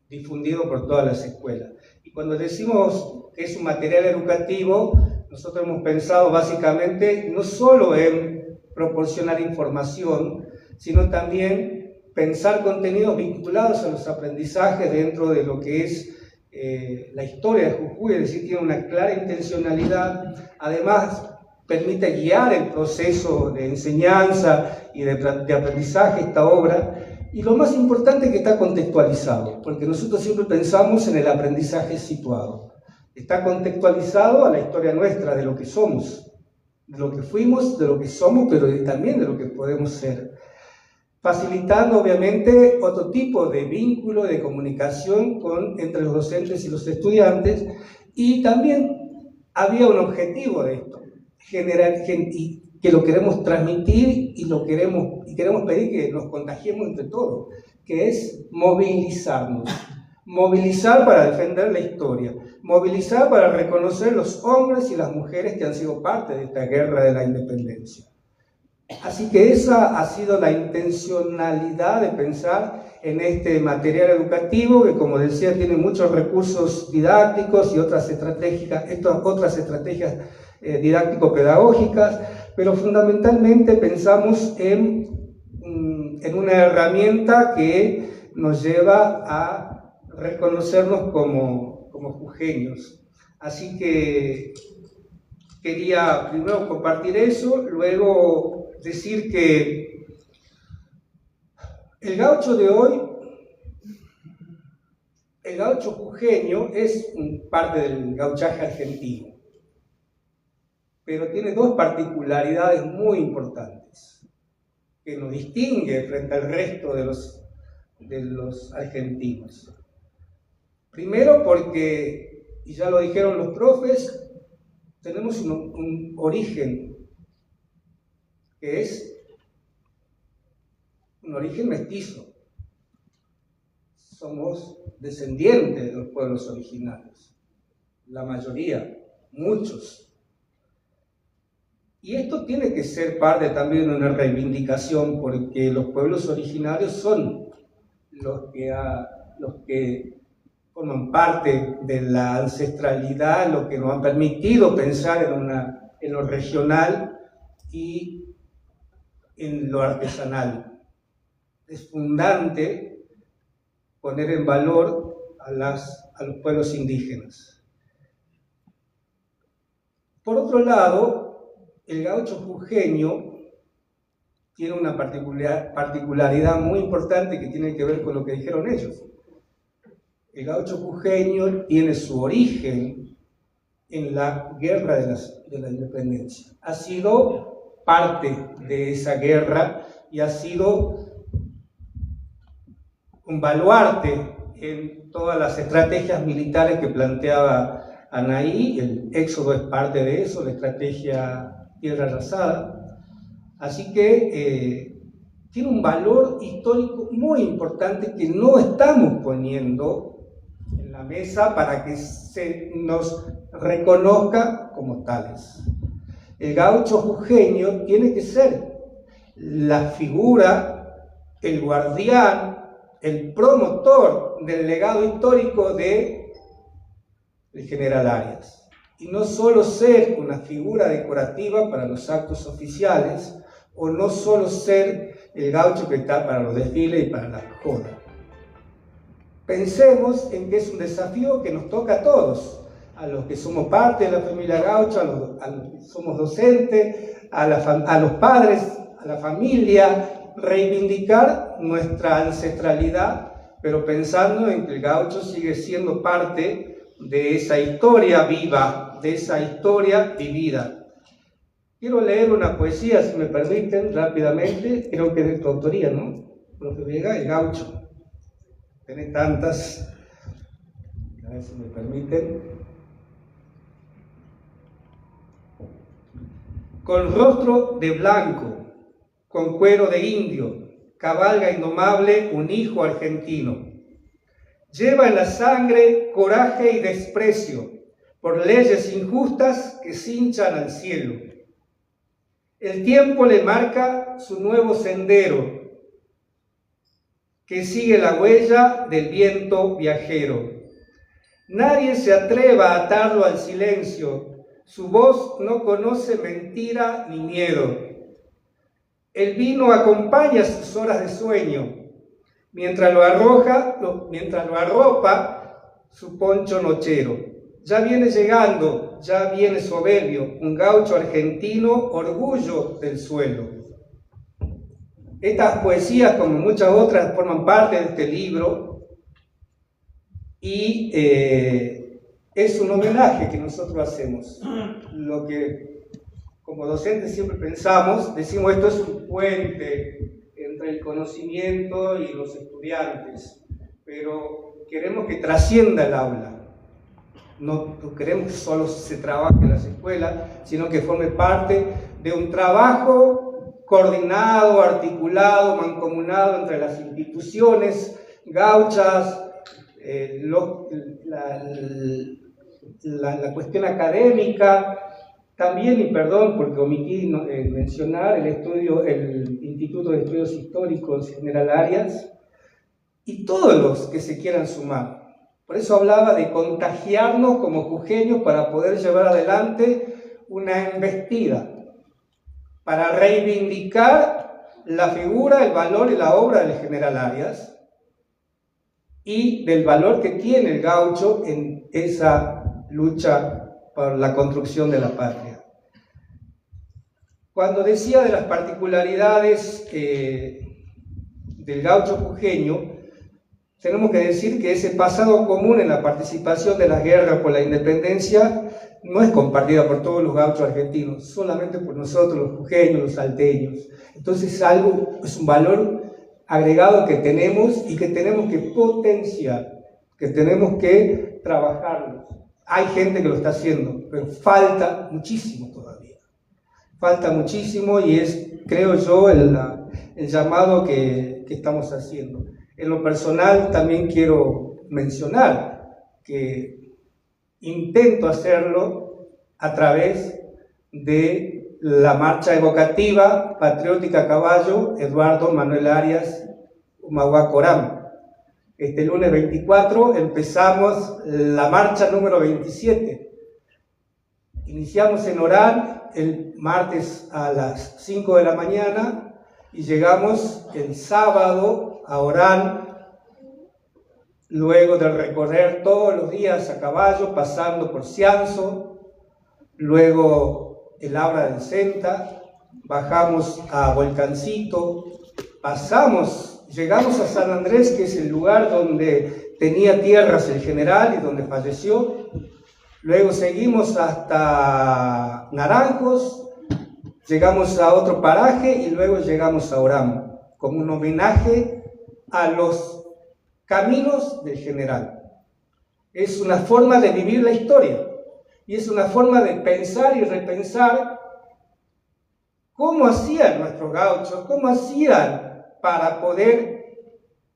difundido por todas las escuelas. Y cuando decimos que es un material educativo, nosotros hemos pensado básicamente no solo en proporcionar información, sino también pensar contenidos vinculados a los aprendizajes dentro de lo que es la historia de Jujuy, es decir, tiene una clara intencionalidad. Además, permite guiar el proceso de enseñanza y de aprendizaje esta obra. Y lo más importante es que está contextualizado, porque nosotros siempre pensamos en el aprendizaje situado. Está contextualizado a la historia nuestra, de lo que somos, de lo que fuimos, de lo que somos, pero también de lo que podemos ser. Facilitando, obviamente, otro tipo de vínculo, de comunicación entre los docentes y los estudiantes. Y también había un objetivo de esto, que lo queremos transmitir y queremos pedir que nos contagiemos entre todos, que es movilizarnos. Movilizar para defender la historia, movilizar para reconocer los hombres y las mujeres que han sido parte de esta guerra de la independencia. Así que esa ha sido la intencionalidad de pensar en este material educativo, que, como decía, tiene muchos recursos didácticos y otras estrategias didáctico-pedagógicas, pero fundamentalmente pensamos en una herramienta que nos lleva a reconocernos como jujeños. Así que quería primero compartir eso, luego decir que El gaucho de hoy, el gaucho jujeño es parte del gauchaje argentino, pero tiene dos particularidades muy importantes que nos distingue frente al resto de los argentinos. Primero porque, y ya lo dijeron los profes, tenemos un origen que es un origen mestizo. Somos descendientes de los pueblos originarios, la mayoría, muchos. Y esto tiene que ser parte también de una reivindicación, porque los pueblos originarios son los que forman parte de la ancestralidad, los que nos han permitido pensar en lo regional y en lo artesanal. Es fundante poner en valor a los pueblos indígenas. Por otro lado, el gaucho jujeño tiene una particularidad muy importante que tiene que ver con lo que dijeron ellos. El gaucho jujeño tiene su origen en la guerra de la independencia. Ha sido parte de esa guerra y ha sido un baluarte en todas las estrategias militares que planteaba Anaí. El éxodo es parte de eso, la estrategia tierra arrasada. Así que tiene un valor histórico muy importante que no estamos poniendo en la mesa para que se nos reconozca como tales. El gaucho jujeño tiene que ser la figura, el guardián, el promotor del legado histórico del general Arias. Y no solo ser una figura decorativa para los actos oficiales, o no solo ser el gaucho que está para los desfiles y para las jodas. Pensemos en que es un desafío que nos toca a todos, a los que somos parte de la familia gaucha, a los que somos docentes, a los padres, a la familia, reivindicar nuestra ancestralidad, pero pensando en que el gaucho sigue siendo parte de esa historia viva, de esa historia vivida. Quiero leer una poesía, si me permiten, rápidamente, creo que es de tu autoría, ¿no? Profe Vega, El Gaucho. Tiene tantas, a ver si me permiten. Con rostro de blanco, con cuero de indio, cabalga indomable un hijo argentino. Lleva en la sangre coraje y desprecio por leyes injustas que cinchan al cielo. El tiempo le marca su nuevo sendero, que sigue la huella del viento viajero. Nadie se atreva a atarlo al silencio, su voz no conoce mentira ni miedo. El vino acompaña sus horas de sueño, mientras lo arropa su poncho nochero. Ya viene llegando, ya viene soberbio, un gaucho argentino, orgullo del suelo. Estas poesías, como muchas otras, forman parte de este libro y es un homenaje que nosotros hacemos. Lo que como docentes siempre pensamos, decimos esto es un puente entre el conocimiento y los estudiantes, pero queremos que trascienda el aula. No queremos que solo se trabaje en las escuelas, sino que forme parte de un trabajo coordinado, articulado, mancomunado entre las instituciones gauchas, la cuestión académica, también, y perdón porque omití mencionar el Instituto de Estudios Históricos General Arias, y todos los que se quieran sumar. Por eso hablaba de contagiarnos como jujeños para poder llevar adelante una embestida, para reivindicar la figura, el valor y la obra del general Arias, y del valor que tiene el gaucho en esa lucha por la construcción de la patria. Cuando decía de las particularidades del gaucho jujeño, tenemos que decir que ese pasado común en la participación de la guerra por la independencia no es compartida por todos los gauchos argentinos, solamente por nosotros, los jujeños, los salteños. Entonces es un valor agregado que tenemos y que tenemos que potenciar, que tenemos que trabajarlo. Hay gente que lo está haciendo, pero falta muchísimo todavía. Falta muchísimo y es, creo yo, el llamado que estamos haciendo. En lo personal también quiero mencionar que intento hacerlo a través de la marcha evocativa patriótica a caballo Eduardo Manuel Arias Humahuaca Orán. Este lunes 24 empezamos la marcha número 27. Iniciamos en Orán el martes a las 5 de la mañana y llegamos el sábado a Orán, luego de recorrer todos los días a caballo, pasando por Cianzo, luego el Abra del Senta, bajamos a Volcancito, llegamos a San Andrés, que es el lugar donde tenía tierras el general y donde falleció. Luego seguimos hasta Naranjos, llegamos a otro paraje y luego llegamos a Orán, como un homenaje a los caminos del general. Es una forma de vivir la historia y es una forma de pensar y repensar cómo hacían nuestros gauchos, cómo hacían para poder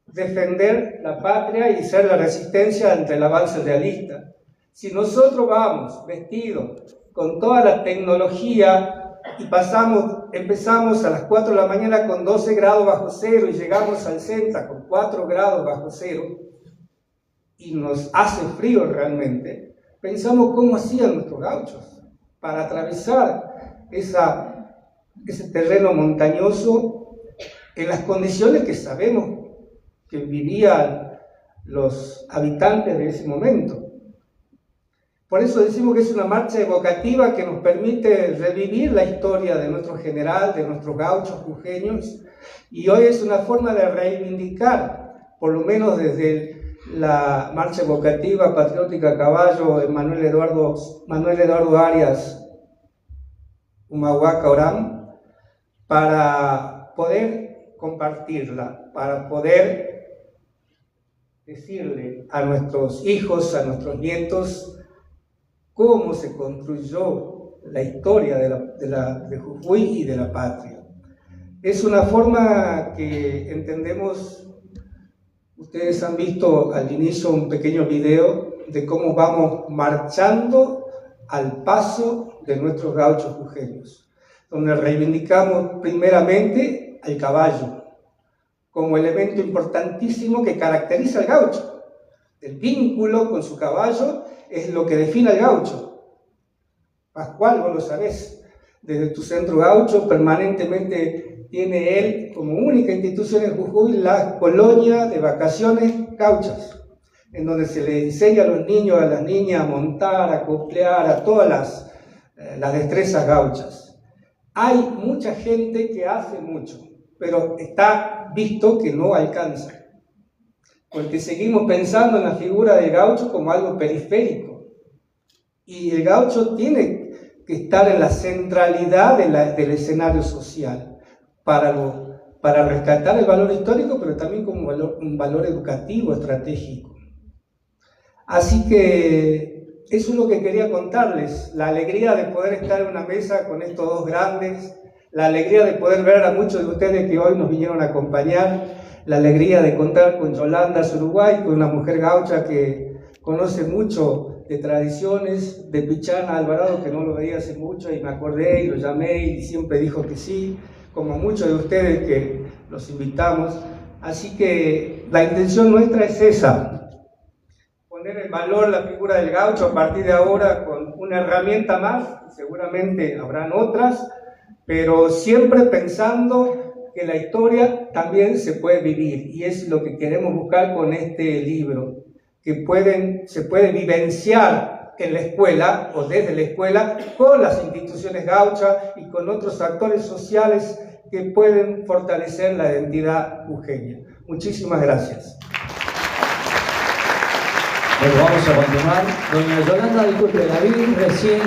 defender la patria y ser la resistencia ante el avance realista. Si nosotros vamos vestidos con toda la tecnología y empezamos a las 4 de la mañana con 12 grados bajo cero y llegamos al Senta con 4 grados bajo cero y nos hace frío realmente, pensamos cómo hacían nuestros gauchos para atravesar ese terreno montañoso en las condiciones que sabemos que vivían los habitantes de ese momento. Por eso decimos que es una marcha evocativa que nos permite revivir la historia de nuestro general, de nuestros gauchos jujeños, y hoy es una forma de reivindicar, por lo menos desde la marcha evocativa patriótica a caballo de Manuel Eduardo Arias Humahuaca Orán, para poder compartirla, para poder decirle a nuestros hijos, a nuestros nietos, cómo se construyó la historia de Jujuy y de la patria. Es una forma que entendemos, ustedes han visto al inicio un pequeño video de cómo vamos marchando al paso de nuestros gauchos jujeños, donde reivindicamos primeramente al caballo como elemento importantísimo que caracteriza al gaucho. El vínculo con su caballo es lo que define al gaucho. Pascual, vos lo sabés, desde tu centro gaucho permanentemente tiene él como única institución en Jujuy la colonia de vacaciones gauchas, en donde se le enseña a los niños, a las niñas a montar, a coplear, a todas las destrezas gauchas. Hay mucha gente que hace mucho, pero está visto que no alcanza, porque seguimos pensando en la figura del gaucho como algo periférico, y el gaucho tiene que estar en la centralidad del escenario social para rescatar el valor histórico, pero también como un valor educativo, estratégico. Así que eso es lo que quería contarles, la alegría de poder estar en una mesa con estos dos grandes, la alegría de poder ver a muchos de ustedes que hoy nos vinieron a acompañar, la alegría de contar con Yolanda Uruguay, con una mujer gaucha que conoce mucho de tradiciones, de Pichana Alvarado, que no lo veía hace mucho, y me acordé y lo llamé y siempre dijo que sí, como muchos de ustedes que los invitamos. Así que la intención nuestra es esa, poner en valor la figura del gaucho a partir de ahora con una herramienta más, seguramente habrán otras, pero siempre pensando que la historia también se puede vivir, y es lo que queremos buscar con este libro, que se puede vivenciar en la escuela o desde la escuela con las instituciones gauchas y con otros actores sociales que pueden fortalecer la identidad jujeña. Muchísimas gracias. Bueno, vamos a continuar. Doña Yolanda, disculpe, David, recién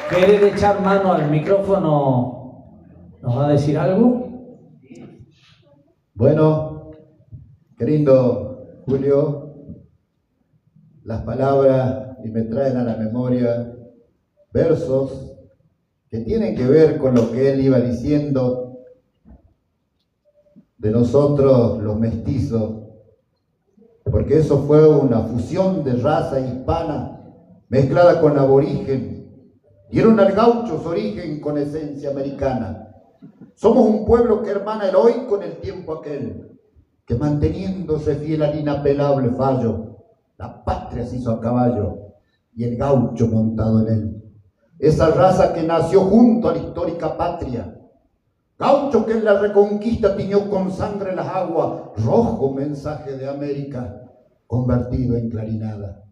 querer echar mano al micrófono, ¿nos va a decir algo? Bueno, querido Julio, las palabras y me traen a la memoria versos que tienen que ver con lo que él iba diciendo de nosotros los mestizos, porque eso fue una fusión de raza hispana mezclada con aborigen, dieron al gaucho su origen con esencia americana. Somos un pueblo que hermana el hoy con el tiempo aquel, que manteniéndose fiel al inapelable fallo, la patria se hizo a caballo y el gaucho montado en él. Esa raza que nació junto a la histórica patria, gaucho que en la reconquista tiñó con sangre las aguas, rojo mensaje de América, convertido en clarinada.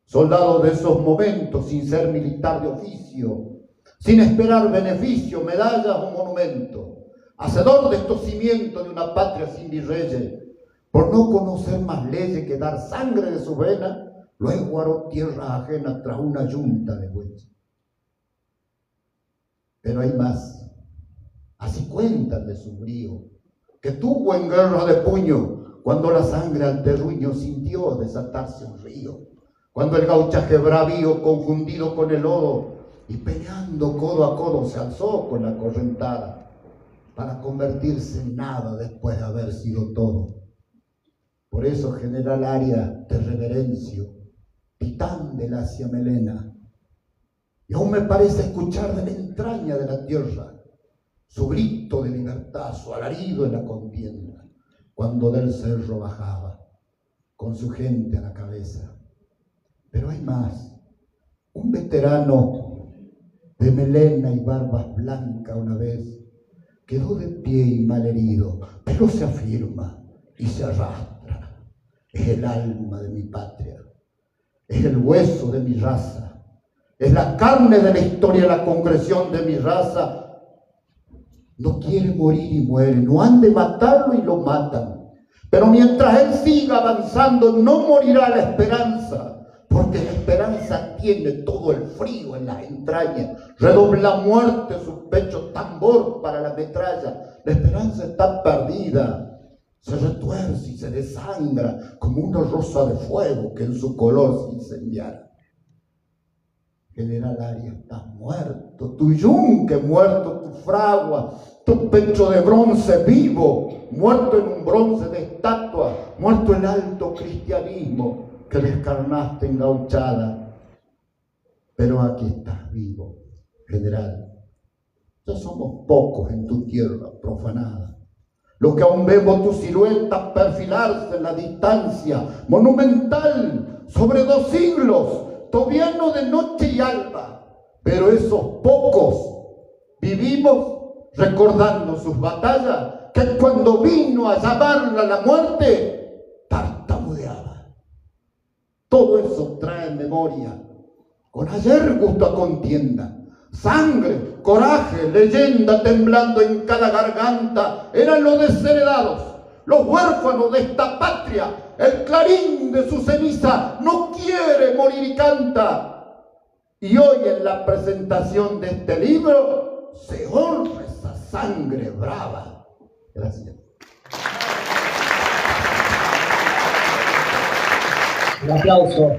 Soldado de esos momentos, sin ser militar de oficio, sin esperar beneficio, medallas o monumento, hacedor de estos cimientos de una patria sin virreyes, por no conocer más leyes que dar sangre de su vena, luego aró tierra ajena tras una yunta de bueyes. Pero hay más. Así cuentan de su brío, que tuvo en guerra de puño, cuando la sangre al terruño sintió desatarse un río, cuando el gauchaje bravío confundido con el lodo y peleando codo a codo se alzó con la correntada para convertirse en nada después de haber sido todo. Por eso, general Arias, te reverencio, titán de la Asia Melena, y aún me parece escuchar de la entraña de la tierra su grito de libertad, su alarido en la contienda, cuando del cerro bajaba, con su gente a la cabeza. Pero hay más. Un veterano de melena y barbas blancas una vez quedó de pie y malherido, pero se afirma y se arrastra. Es el alma de mi patria, es el hueso de mi raza, es la carne de la historia, la concreción de mi raza. No quiere morir y muere, no han de matarlo y lo matan. Pero mientras él siga avanzando, no morirá la esperanza, porque la esperanza tiene todo el frío en las entrañas. Redobla muerte su pecho, tambor para la metralla. La esperanza está perdida, se retuerce y se desangra como una rosa de fuego que en su color se incendiara. General Arias, estás muerto, tu yunque muerto, tu fragua, tu pecho de bronce vivo, muerto en un bronce de estatua, muerto el alto cristianismo que descarnaste en gauchada. Pero aquí estás vivo, general. Ya somos pocos en tu tierra profanada, los que aún vemos tu silueta perfilarse en la distancia, monumental, sobre 2 siglos, tobiano de noche y alba. Pero esos pocos vivimos recordando sus batallas, que cuando vino a llamarla la muerte, tartamudeaba. Todo eso trae memoria, con ayer gusto a contienda, sangre, coraje, leyenda temblando en cada garganta. Eran los desheredados, los huérfanos de esta patria. El clarín de su ceniza no quiere morir y canta. Y hoy en la presentación de este libro se honra esa sangre brava. Gracias. Un aplauso.